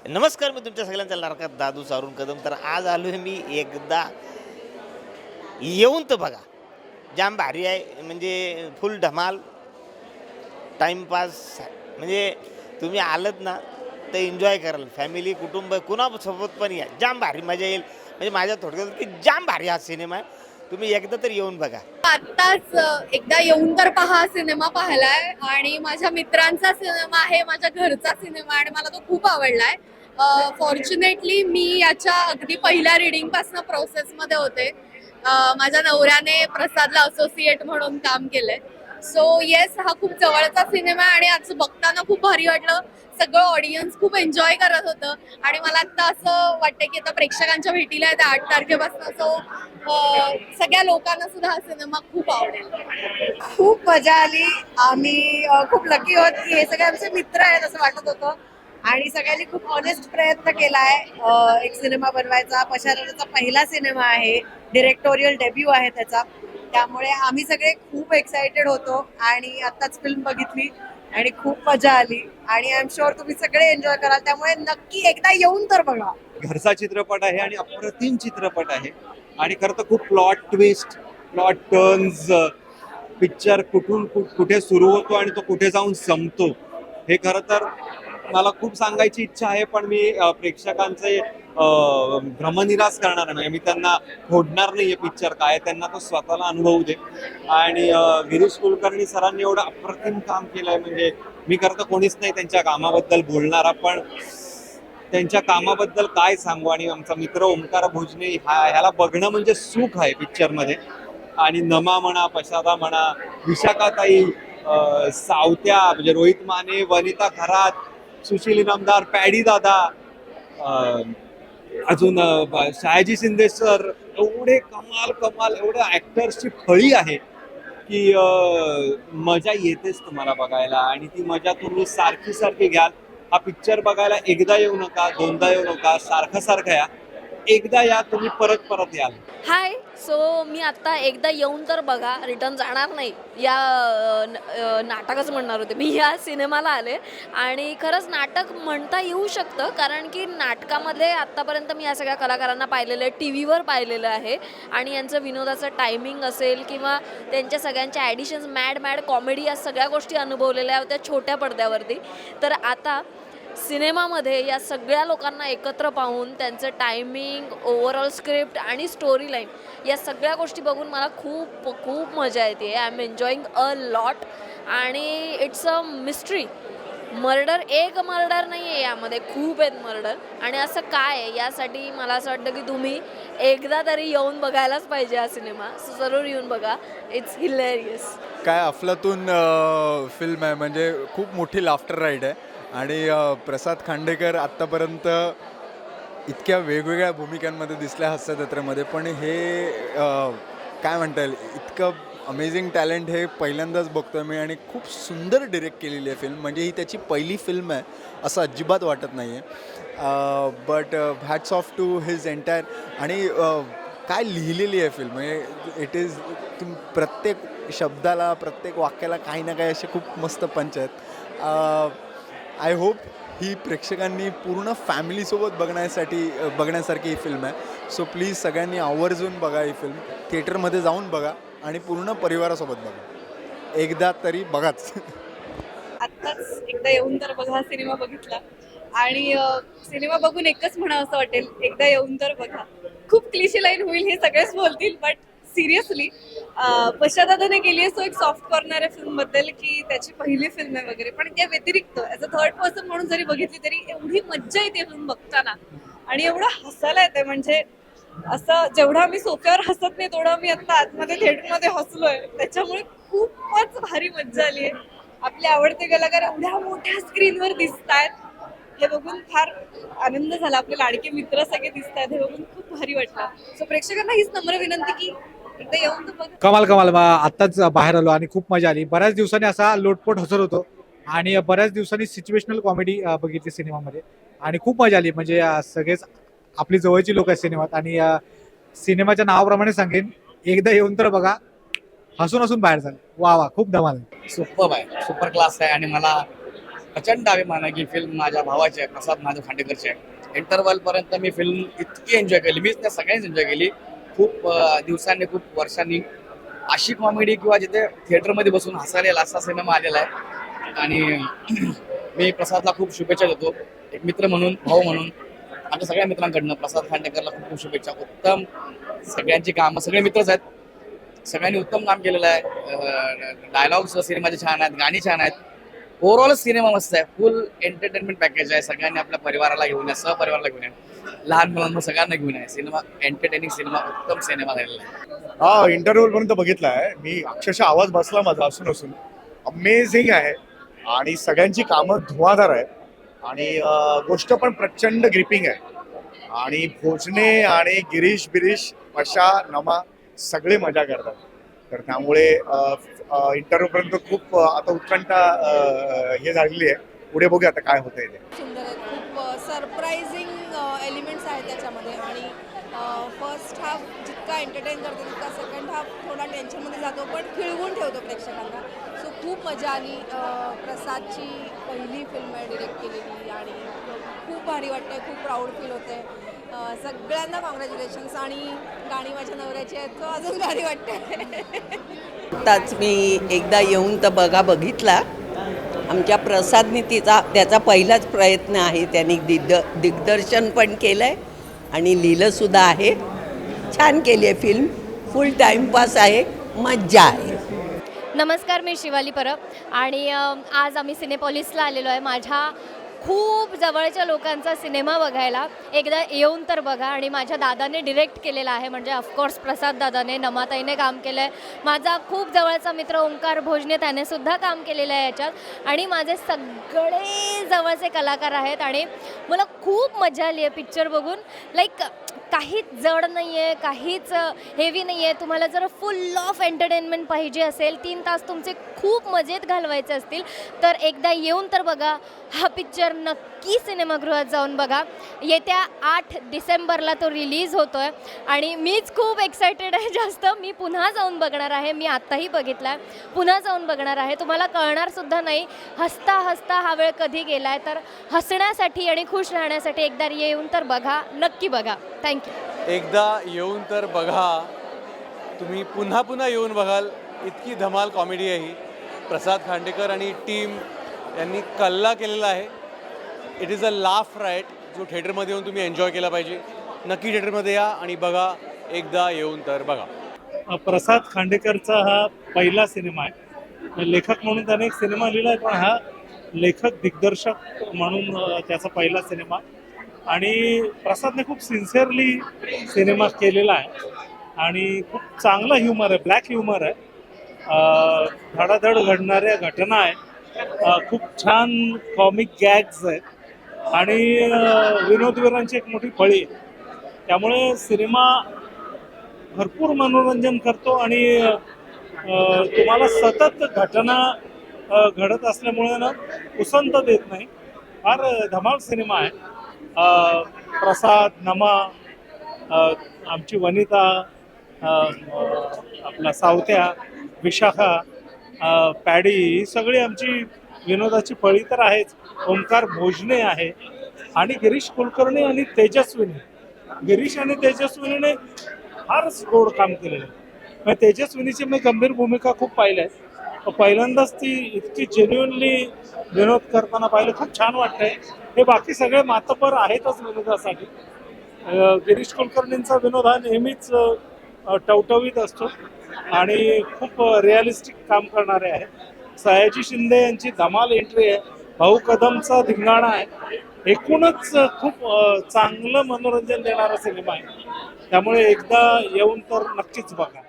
नमस्कार, मी तुमच्या सगळ्यांचा लाडका दादू सारून कदम. तर आज आलोय मी एकदा येऊन तर बघा. जाम भारी आहे, म्हणजे फुल धमाल टाईमपास. म्हणजे तुम्ही आलत ना तर एन्जॉय कराल. फॅमिली, कुटुंब कुणासोबत पण या, जाम भारी मजा येईल. म्हणजे माझ्या थोडक्यात की जाम भारी हा सिनेमा आहे. तुम्ही एकदा तर येऊन बघा. आत्ताच एकदा येऊन तर पहा सिनेमा पाहिलाय आणि माझ्या मित्रांचा सिनेमा आहे, माझ्या घरचा सिनेमा आणि मला तो खूप आवडलाय. फॉर्च्युनेटली मी याच्या अगदी पहिल्या रिडिंग पासून प्रोसेस मध्ये होते. माझ्या नवऱ्याने प्रसादला असोसिएट म्हणून काम केलंय. सो येस, हा खूप जवळचा सिनेमा आहे आणि आज बघताना खूप भारी वाटलं. सगळं ऑडियन्स खूप एन्जॉय करत होतं आणि मला आता असं वाटतं की आता प्रेक्षकांच्या भेटीला आहे 8 तारखेपासून. सो सगळ्या लोकांना सुद्धा हा सिनेमा खूप आवडेल. खूप मजा आली. आम्ही खूप लकी आहोत की हे सगळे आमचे मित्र आहेत असं वाटत होतं आणि सगळ्यांनी खूप ऑनेस्ट प्रयत्न केलाय एक सिनेमा बनवायचा. पशाराचा पहिला सिनेमा आहे, डिरेक्टोरियल डेब्यू आहे त्याचा. त्यामुळे आम्ही सगळे खूप एक्साइटेड होतो आणि आत्ताच फिल्म बघितली आणि खूप मजा आली आणि आय एम शुअर तुम्ही सगळे एन्जॉय कराल. त्यामुळे नक्की एकदा येऊन तर बघा. घरचा चित्रपट आहे आणि अप्रतिम चित्रपट आहे. आणि खरं तर खूप plot twist, plot turns, picture कुठे सुरू होतो आणि तो कुठे जाऊन संपतो, हे खरं तर मला खूप सांगायची इच्छा आहे. पण मी प्रेक्षकांचे भ्रमनिरास करणार नाही. म्हणजे मी त्यांना फोडणार नाहीये पिक्चर काय, त्यांना तो स्वतःला अनुभवू दे. आणि गिरीश कुलकर्णी सरांनी एवढं अप्रतिम काम केलंय, म्हणजे मी खरं तर कोणीच नाही त्यांच्या कामाबद्दल बोलणारा, पण त्यांच्या कामाबद्दल काय सांगू. आणि आमचा मित्र ओमकार भोजने ह्याला बघणं म्हणजे सुख आहे पिक्चरमध्ये. आणि नमा म्हणा, पशादा म्हणा, विशाखाताई, सावत्या म्हणजे रोहित माने, वनिता खरात, सुशील इनामदार, पॅडी दादा, अजून शहाजी शिंदे सर, एवढे कमाल कमाल एवढ्या ऍक्टर्सची फळी आहे की मजा येतेच तुम्हाला बघायला. आणि ती मजा तुम्ही सारखी सारखी घ्याल. हा पिक्चर बघायला एकदा येऊ नका, दोनदा येऊ नका, सारखं सारखं या. एकदा या, तुम्ही परत परत याल. हाय. सो मी आत्ता एकदा येऊन तर बघा, रिटर्न जाणार नाही या नाटकच म्हणणार होते मी. या सिनेमाला आले आणि खरंच नाटक म्हणता येऊ शकतं, कारण की नाटकामध्ये आत्तापर्यंत मी या सगळ्या कलाकारांना पाहिलेलं आहे, टी व्हीवर पाहिलेलं आहे. आणि यांचं विनोदाचं टायमिंग असेल किंवा त्यांच्या सगळ्यांच्या ॲडिशन्स, मॅड मॅड कॉमेडी, या सगळ्या गोष्टी अनुभवलेल्या होत्या छोट्या पडद्यावरती. तर आता सिनेमामध्ये या सगळ्या लोकांना एकत्र पाहून त्यांचं टायमिंग, ओव्हरऑल स्क्रिप्ट आणि स्टोरी लाईन, या सगळ्या गोष्टी बघून मला खूप खूप मजा येते. I am enjoying a lot. आणि इट्स अ मिस्ट्री. एक मर्डर नाही आहे यामध्ये, खूप आहेत मर्डर. आणि असं काय आहे यासाठी मला असं वाटतं की तुम्ही एकदा तरी येऊन बघायलाच पाहिजे हा सिनेमा. सो जरूर येऊन बघा. It's hilarious. काय अफलातून फिल्म आहे, म्हणजे खूप मोठी लाफ्टर राईड आहे. आणि प्रसाद खांडेकर आत्तापर्यंत इतक्या वेगवेगळ्या भूमिकांमध्ये दिसल्या हास्य जत्रेमध्ये, पण हे काय म्हणता येईल, इतकं अमेझिंग टॅलेंट हे पहिल्यांदाच बघतो आहे मी. आणि खूप सुंदर डिरेक्ट केलेली आहे फिल्म, म्हणजे ही त्याची पहिली फिल्म आहे असं अजिबात वाटत नाही आहे. But hats off to his entire. आणि काय लिहिलेली आहे फिल्म, म्हणजे इट इज, प्रत्येक शब्दाला, प्रत्येक वाक्याला काही ना काही असे खूप मस्त पंच आहेत. आय होप ही प्रेक्षकांनी पूर्ण फॅमिलीसोबत बघण्यासारखी ही फिल्म आहे. सो प्लीज सगळ्यांनी आवर्जून बघा ही फिल्म, थिएटरमध्ये जाऊन बघा आणि पूर्ण परिवारासोबत बघा. एकदा तरी बघाच. आत्ताच एकदा येऊन तर बघा सिनेमा बघितला आणि सिनेमा बघून एकच म्हणावं असं वाटेल, एकदा येऊन तर बघा. खूप क्लिशे लाईन होईल, हे सगळेच बोलतील, बट सिरियसली पश्चादाने केली आहे. सो एक सॉफ्ट कॉर्नर आहे फिल्म बद्दल की त्याची पहिली फिल्म आहे वगैरे, पण त्या व्यतिरिक्त ॲज अ थर्ड पर्सन म्हणून जरी बघितली तरी एवढी मज्जा येते फिल्म बघताना आणि एवढं हसायला येते. म्हणजे असं जेवढं आम्ही सोफ्यावर हसत नाही तेवढं आम्ही आता आतमध्ये थिएटरमध्ये हसलोय. त्याच्यामुळे खूपच भारी मज्जा आली आहे. आपले आवडते कलाकार एवढ्या मोठ्या स्क्रीनवर दिसत आहेत, हे बघून फार आनंद झाला. आपले लाडके मित्र सगळे दिसत आहेत, हे बघून खूप भारी वाटलं. सो प्रेक्षकांना हीच नम्र विनंती की एकदा येऊन तर बघा. कमाल कमाल. आत्ताच बाहेर आलो आणि खूप मजा आली. बऱ्याच दिवसांनी असा लोटपोट हसत होतो आणि बऱ्याच दिवसांनी सिच्युएशनल कॉमेडी बघितली सिनेमामध्ये आणि खूप मजा आली. म्हणजे सगळेच आपली जवळची लोक आहेत सिनेमात. आणि सिनेमाच्या नावाप्रमाणे सांगेन, एकदा येऊन तर बघा, हसून हसून बाहेर झालं. वा वा, खूप धमाल. सुपर आहे, सुपर क्लास आहे. आणि मला प्रचंड अभिमान आहे की फिल्म माझ्या भावाची आहे, प्रसाद महादेव खांडेकरची आहे. इंटरवल पर्यंत मी फिल्म इतकी एन्जॉय केली, मीच त्या सगळ्यांनीच एन्जॉय केली. खूप दिवसांनी, खूप वर्षांनी अशी कॉमेडी किंवा जिथे थिएटरमध्ये बसून हसायला येईल असा सिनेमा आलेला आहे. आणि मी प्रसादला खूप शुभेच्छा देतो, एक मित्र म्हणून, भाऊ म्हणून. आमच्या सगळ्या मित्रांकडनं प्रसाद खांडेकरला खूप खूप शुभेच्छा. उत्तम सगळ्यांची कामं, सगळे मित्रच आहेत, सगळ्यांनी उत्तम काम केलेलं आहे. डायलॉग्स सिनेमाचे छान आहेत, गाणी छान आहेत. ओव्हरऑल सिनेमा मस्त आहे, फुल एंटरटेनमेंट पॅकेज आहे. सगळ्यांनी आपल्या परिवाराला घेऊन या, सहपरिवाराला घेऊन या, लहान मुलांना सगळ्यांना घेऊन या. सिनेमा एंटरटेनिंग सिनेमा, उत्तम सिनेमा झालेला आहे. हा इंटरव्ह्यू पर्यंत बघितला आहे मी, अक्षरशः आवाज बसला माझा असून अमेझिंग आहे. आणि सगळ्यांची कामं धुवाधार आहे आणि गोष्ट पण प्रचंड ग्रिपिंग आहे. आणि भोजने आणि गिरीश बिरीश पशा नमा सगळे मजा करतात. तर त्यामुळे इंटरव्ह्यू पर्यंत खूप आता उत्कंठा हे झालेली आहे. पुढे बघूया आता काय होतंय ते. सुंदर आहे, खूप सरप्रायझिंग एलिमेंट्स आहेत त्याच्यामध्ये. आणि फर्स्ट हाफ जितका एंटरटेन करतो तितका सेकंड हाफ थोडा टेन्शनमध्ये जातो, पण खिळवून ठेवतो प्रेक्षकांना. सो खूप मजा आली. प्रसादची पहिली फिल्म आहे डिरेक्ट केलेली आणि खूप भारी वाटतंय, खूप प्राऊड फील होतंय. सगळ्यांना कॉंग्रॅच्युलेशन्स. आणि गाणी माझ्या नवऱ्याची आहेत, तो अजून भारी वाटतंय. आत्ताच मी एकदा येऊन तर बघितला. आमच्या प्रसादने त्याचा पहिलाच प्रयत्न आहे. त्यांनी दिग्दर्शन पण केलं आहे आणि लिहिलंसुद्धा आहे. छान केली आहे फिल्म, फुल टाईमपास आहे, मज्जा आहे. नमस्कार, मी शिवाली परब आणि आज आम्ही सिनेपॉलिसला आलेलो आहे माझ्या खूप जवळच्या लोकांचा सिनेमा बघायला. एकदा येऊन तर बघा. आणि माझ्या दादाने डिरेक्ट केलेला आहे, म्हणजे ऑफकोर्स प्रसाद दादाने, नमाताईने काम केलं आहे. माझा खूप जवळचा मित्र ओंकार भोजने, त्यानेसुद्धा काम केलेलं आहे याच्यात. आणि माझे सगळे जवळचे कलाकार आहेत आणि मला खूप मजा आली आहे पिक्चर बघून. लाईक काहीच जड नाही आहे, काहीच हेवी नाही आहे. तुम्हाला जर फुल ऑफ एंटरटेनमेंट पाहिजे असेल, 3 तास तुमचे खूप मजेत घालवायचे असतील तर एकदा येऊन तर बघा. हा पिक्चर नक्की सिनेमागृहात जाऊन बघा. येत्या 8 डिसेंबरला तो रिलीज होतो आहे आणि मीच खूप एक्सायटेड आहे जास्त. मी पुन्हा जाऊन बघणार आहे. मी आत्ताही बघितला आहे, पुन्हा जाऊन बघणार आहे. तुम्हाला कळणारसुद्धा नाही हसता हसता हा वेळ कधी गेला आहे. तर हसण्यासाठी आणि खुश राहण्यासाठी एकदा येऊन तर बघा, नक्की बघा. थँक्यू. एकदा येऊन तर बघा, तुम्ही पुन्हा पुन्हा येऊन बघाल. इतकी धमाल कॉमेडी आहे ही. प्रसाद खांडेकर आणि टीम यांनी कल्ला केलेला आहे. It is a laugh riot जो थिएटरमध्ये येऊन तुम्ही एन्जॉय केला पाहिजे. नक्की थिएटरमध्ये या आणि बघा. एकदा येऊन तर बघा. प्रसाद खांडेकरचा हा पहिला सिनेमा आहे. लेखक म्हणून त्याने एक सिनेमा लिहिला आहे, पण हा लेखक दिग्दर्शक म्हणून त्याचा पहिला सिनेमा. आणि प्रसादने खूप सिन्सिअरली सिनेमा केलेला आहे आणि खूप चांगला ह्युमर आहे, ब्लॅक ह्युमर आहे. धडाधड घडणाऱ्या घटना आहे, खूप छान कॉमिक गॅग्स आहेत आणि विनोदवीरांची एक मोठी फळी आहे. त्यामुळे सिनेमा भरपूर मनोरंजन करतो आणि तुम्हाला सतत घटना घडत असल्यामुळे ना उसंत देत नाही. फार धमाल सिनेमा आहे. प्रसाद, नमा, आमची वनिता, आपला सावत्या, विशाखा, पॅडी, ही सगळी आमची विनोदाची फळी तर आहेच. ओंकार भोजने आहे आणि गिरीश कुलकर्णी आणि तेजस्विनी. गिरीश आणि तेजस्विनीने फारच गोड काम केलेलं आहे. तेजस्विनीची मी गंभीर भूमिका खूप पाहिल्या आहेत. पहिल्यांदाच ती इतकी जेन्युअनली विनोद करताना पाहिलं, खूप छान वाटतंय. हे बाकी सगळे मातबर आहेतच विनोदासाठी. गिरीश कुलकर्णींचा विनोद हा नेहमीच टवटवीत असतो आणि खूप रिअलिस्टिक काम करणारे आहे. सयाजी शिंदे यांची धमाल एंट्री आहे. भाऊ कदमचा धिंगाणा आहे. एकूणच खूप चांगलं मनोरंजन देणारा सिनेमा आहे. त्यामुळे एकदा येऊन तर नक्कीच बघा.